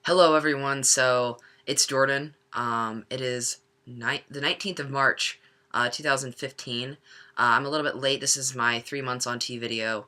Hello, everyone. So it's Jordan. It is the 19th of March, 2015. I'm a little bit late. This is my 3 months on T video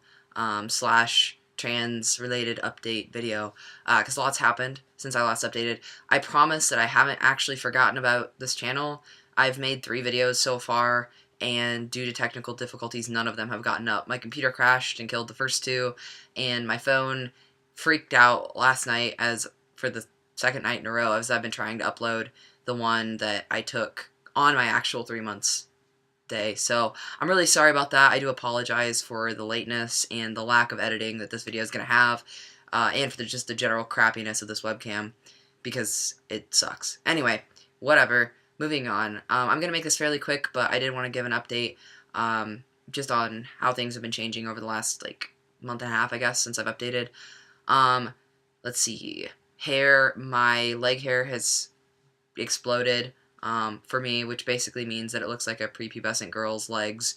slash trans related update video because lots happened since I last updated. I promise that I haven't actually forgotten about this channel. I've made 3 videos so far, and due to technical difficulties, none of them have gotten up. My computer crashed and killed the first two, and my phone freaked out last night as for the second night in a row as I've been trying to upload the one that I took on my actual 3 months day. So I'm really sorry about that. I do apologize for the lateness and the lack of editing that this video is going to have, and for just the general crappiness of this webcam, because it sucks. Anyway, whatever. Moving on. I'm going to make this fairly quick, but I did want to give an update just on how things have been changing over the last, month and a half, I guess, since I've updated. Let's see. Hair, my leg hair has exploded for me, which basically means that it looks like a prepubescent girl's legs.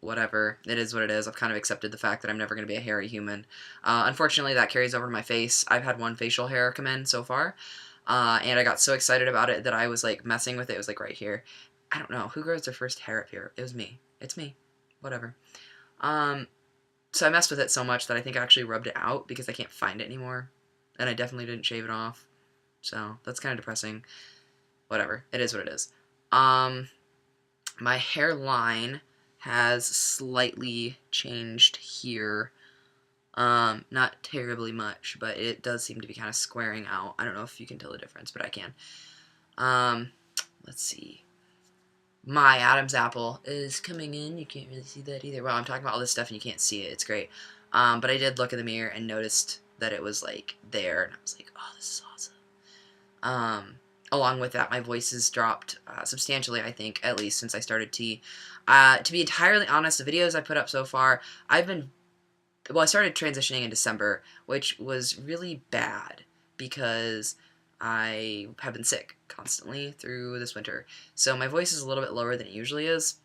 Whatever. It is what it is. I've kind of accepted the fact that I'm never going to be a hairy human. Unfortunately, that carries over to my face. I've had one facial hair come in so far, and I got so excited about it that I was, messing with it. It was, right here. I don't know. Who grows their first hair up here? It was me. It's me. Whatever. So I messed with it so much that I think I actually rubbed it out because I can't find it anymore. And I definitely didn't shave it off. So that's kind of depressing. Whatever. It is what it is. My hairline has slightly changed here. Not terribly much, but it does seem to be kind of squaring out. I don't know if you can tell the difference, but I can. Let's see. My Adam's apple is coming in. You can't really see that either. Well, I'm talking about all this stuff and you can't see it. It's great. But I did look in the mirror and noticed that it was, there. And I was like, oh, this is awesome. Along with that, my voice has dropped substantially, I think, at least since I started T. To be entirely honest, the videos I put up so far, I started transitioning in December, which was really bad because I have been sick constantly through this winter. So my voice is a little bit lower than it usually is.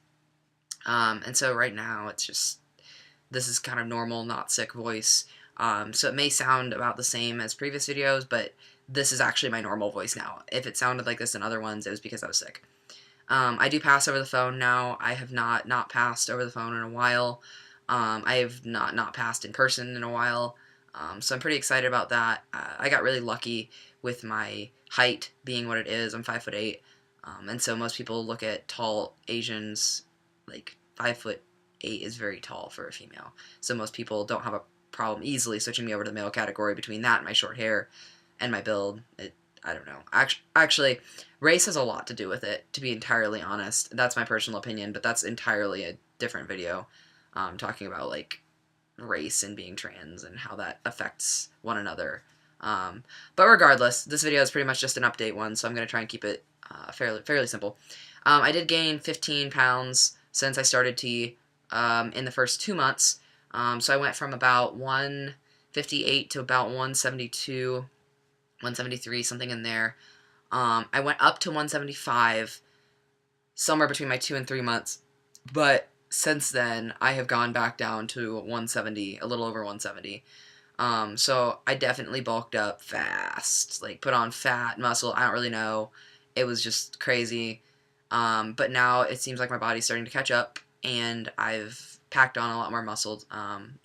And so right now this is kind of normal, not sick voice. So it may sound about the same as previous videos, but this is actually my normal voice now. If it sounded like this in other ones, it was because I was sick. I do pass over the phone now. I have not passed over the phone in a while. I have not passed in person in a while. So I'm pretty excited about that. I got really lucky with my height being what it is. I'm 5'8", and so most people look at tall Asians, 5'8" is very tall for a female. So most people don't have a problem easily switching me over to the male category between that and my short hair and my build. I don't know. Actually, race has a lot to do with it, to be entirely honest. That's my personal opinion, but that's entirely a different video, talking about, race and being trans and how that affects one another. But regardless, this video is pretty much just an update one, so I'm going to try and keep it fairly simple. I did gain 15 pounds since I started T in the first 2 months. So I went from about 158 to about 172, 173, something in there. I went up to 175 somewhere between my 2 and 3 months, but since then I have gone back down to 170, a little over 170. So I definitely bulked up fast, put on fat, muscle, I don't really know. It was just crazy. But now it seems like my body's starting to catch up, and I've packed on a lot more muscle,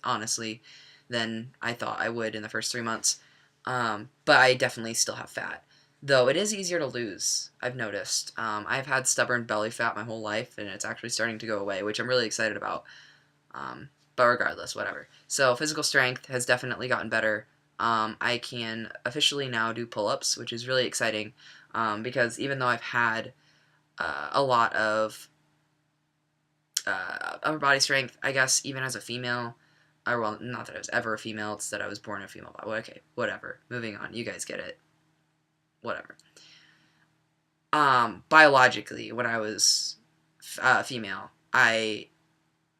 honestly, than I thought I would in the first 3 months. But I definitely still have fat. Though it is easier to lose, I've noticed. I've had stubborn belly fat my whole life, and it's actually starting to go away, which I'm really excited about. But regardless, whatever. So physical strength has definitely gotten better. I can officially now do pull-ups, which is really exciting, because even though I've had a lot of upper body strength, I guess, even as a female, or well, not that I was ever a female, it's that I was born a female. Okay, whatever. Moving on. You guys get it. Whatever. Biologically, when I was female, I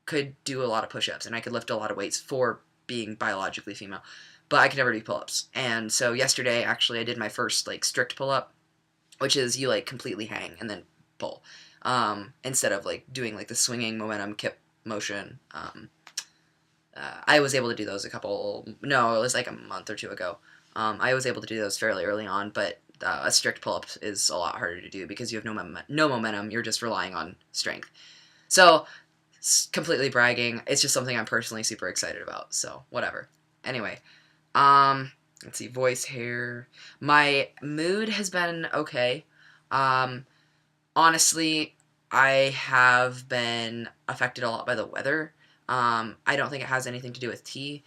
could do a lot of push-ups, and I could lift a lot of weights for being biologically female, but I could never do pull-ups. And so yesterday, actually, I did my first, strict pull-up, which is you, completely hang and then pull, instead of, doing, the swinging momentum kip motion. I was able to do those it was, a month or two ago. I was able to do those fairly early on, but a strict pull-up is a lot harder to do because you have no momentum. You're just relying on strength. So, completely bragging. It's just something I'm personally super excited about. So, whatever. Anyway, let's see, voice, hair. My mood has been okay. Um, honestly, I have been affected a lot by the weather. I don't think it has anything to do with tea.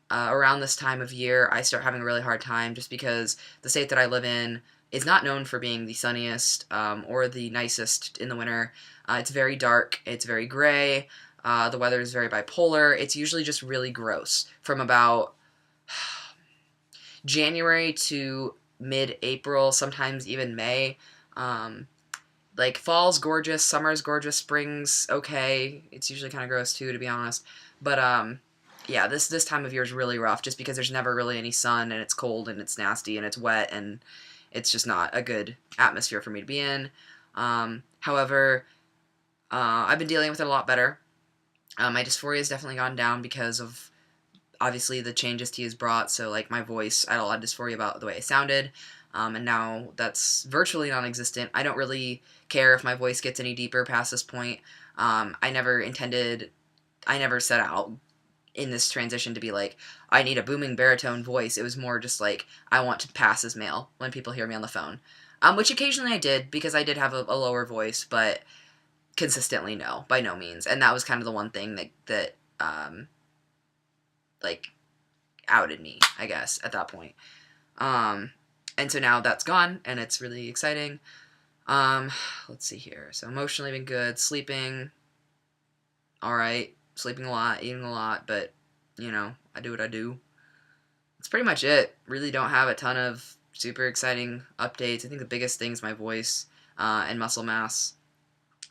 Around this time of year, I start having a really hard time just because the state that I live in is not known for being the sunniest or the nicest in the winter. It's very dark, it's very gray, the weather is very bipolar. It's usually just really gross from about January to mid-April, sometimes even May. Um, like fall's gorgeous, summer's gorgeous, spring's okay. It's usually kind of gross too, to be honest. But yeah, this time of year is really rough just because there's never really any sun and it's cold and it's nasty and it's wet and it's just not a good atmosphere for me to be in. However, I've been dealing with it a lot better. My dysphoria has definitely gone down because of obviously the changes tea has brought. So like my voice, I had a lot of dysphoria about the way I sounded. And now that's virtually non-existent. I don't really care if my voice gets any deeper past this point. I never set out in this transition to be like, I need a booming baritone voice. It was more just like, I want to pass as male when people hear me on the phone. Which occasionally I did, because I did have a lower voice, but consistently no, by no means. And that was kind of the one thing that like, outed me, I guess, at that point. And so now that's gone, and it's really exciting. Let's see here. So emotionally been good, sleeping, alright, sleeping a lot, eating a lot, but, you know, I do what I do. That's pretty much it. Really don't have a ton of super exciting updates. I think the biggest thing is my voice, and muscle mass.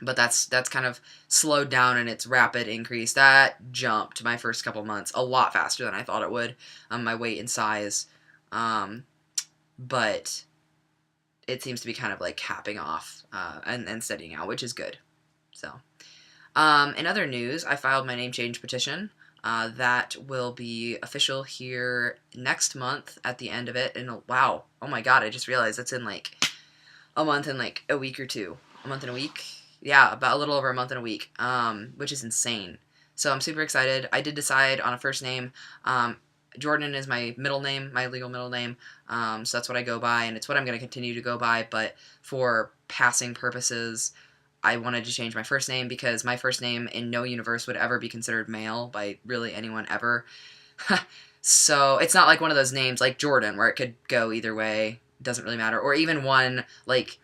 But that's kind of slowed down in its rapid increase. That jumped my first couple months a lot faster than I thought it would. My weight and size. But it seems to be kind of like capping off and steadying out, which is good. So, in other news, I filed my name change petition. That will be official here next month at the end of it. And wow, oh my god, I just realized it's in like a month and like a week or two. A month and a week? Yeah, about a little over a month and a week, which is insane. So I'm super excited. I did decide on a first name. Jordan is my middle name, my legal middle name, so that's what I go by, and it's what I'm going to continue to go by, but for passing purposes, I wanted to change my first name because my first name in no universe would ever be considered male by really anyone ever. So it's not like one of those names like Jordan where it could go either way, doesn't really matter, or even one like,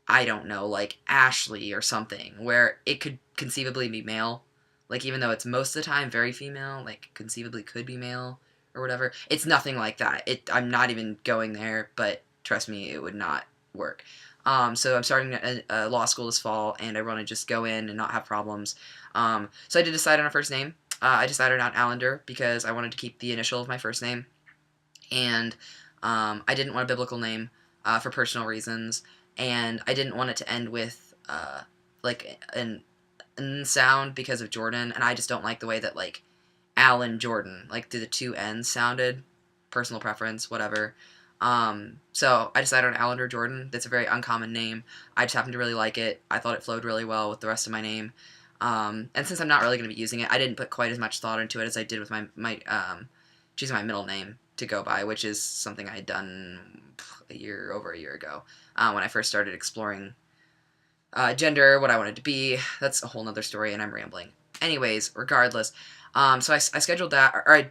I don't know, like Ashley or something, where it could conceivably be male. Like, even though it's most of the time very female, like, conceivably could be male or whatever. It's nothing like that. I'm not even going there, but trust me, it would not work. So I'm starting a law school this fall, and I want to just go in and not have problems. So I did decide on a first name. I decided on Allender because I wanted to keep the initial of my first name. And I didn't want a biblical name for personal reasons. And I didn't want it to end with like an N sound because of Jordan, and I just don't like the way that like Alan Jordan, like the two N's sounded. Personal preference, whatever. So I decided on Allender Jordan. That's a very uncommon name. I just happened to really like it. I thought it flowed really well with the rest of my name. And since I'm not really going to be using it, I didn't put quite as much thought into it as I did with my choosing my middle name to go by, which is something I had done over a year ago when I first started exploring gender, what I wanted to be. That's a whole nother story, and I'm rambling. Anyways, regardless, so I scheduled that, or I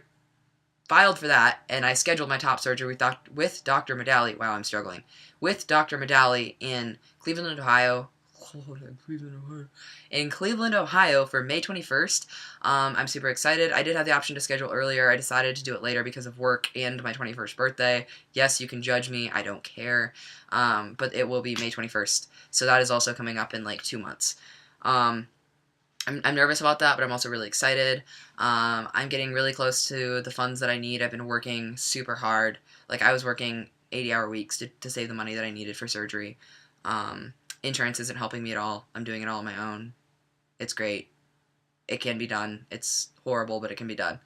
filed for that, and I scheduled my top surgery with Dr. Medali. Wow, I'm struggling. With Dr. Medali in Cleveland, Ohio. In Cleveland, Ohio for May 21st. I'm super excited. I did have the option to schedule earlier. I decided to do it later because of work and my 21st birthday. Yes, you can judge me. I don't care. But it will be May 21st. So that is also coming up in like 2 months. I'm nervous about that, but I'm also really excited. I'm getting really close to the funds that I need. I've been working super hard. Like, I was working 80-hour weeks to save the money that I needed for surgery. Insurance isn't helping me at all. I'm doing it all on my own. It's great. It can be done. It's horrible, but it can be done.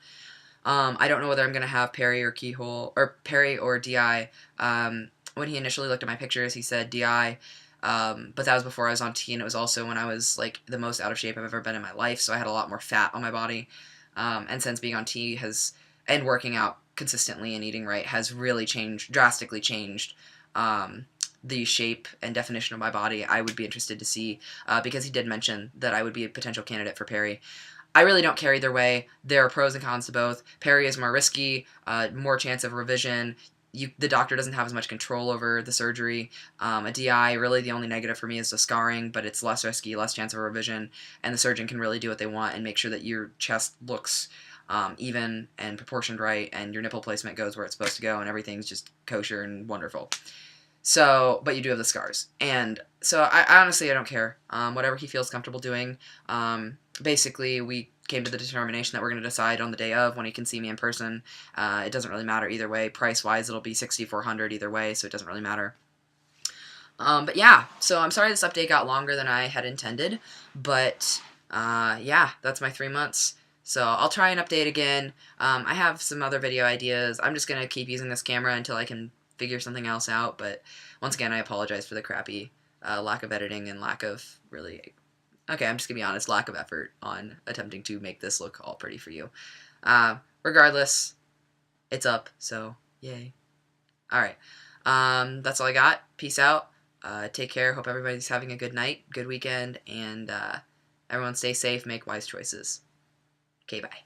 I don't know whether I'm going to have peri or keyhole, or peri or DI. When he initially looked at my pictures, he said DI, but that was before I was on T, and it was also when I was like the most out of shape I've ever been in my life, so I had a lot more fat on my body. And since being on T and working out consistently and eating right has really drastically changed the shape and definition of my body. I would be interested to see, because he did mention that I would be a potential candidate for peri. I really don't care either way. There are pros and cons to both. Peri is more risky, more chance of revision. The doctor doesn't have as much control over the surgery. A DI, really the only negative for me is the scarring, but it's less risky, less chance of revision, and the surgeon can really do what they want and make sure that your chest looks even and proportioned right, and your nipple placement goes where it's supposed to go, and everything's just kosher and wonderful. So, but you do have the scars. And so I honestly, I don't care. Whatever he feels comfortable doing. Basically, we came to the determination that we're going to decide on the day of when he can see me in person. It doesn't really matter either way. Price-wise, it'll be $6,400 either way, so it doesn't really matter. But yeah, so I'm sorry this update got longer than I had intended. But yeah, that's my 3 months. So I'll try and update again. I have some other video ideas. I'm just going to keep using this camera until I can figure something else out, but once again, I apologize for the crappy lack of editing and lack of really, okay, I'm just gonna be honest, lack of effort on attempting to make this look all pretty for you. Regardless, it's up, so yay. Alright, that's all I got. Peace out. Take care. Hope everybody's having a good night, good weekend, and everyone stay safe, make wise choices. Okay, bye.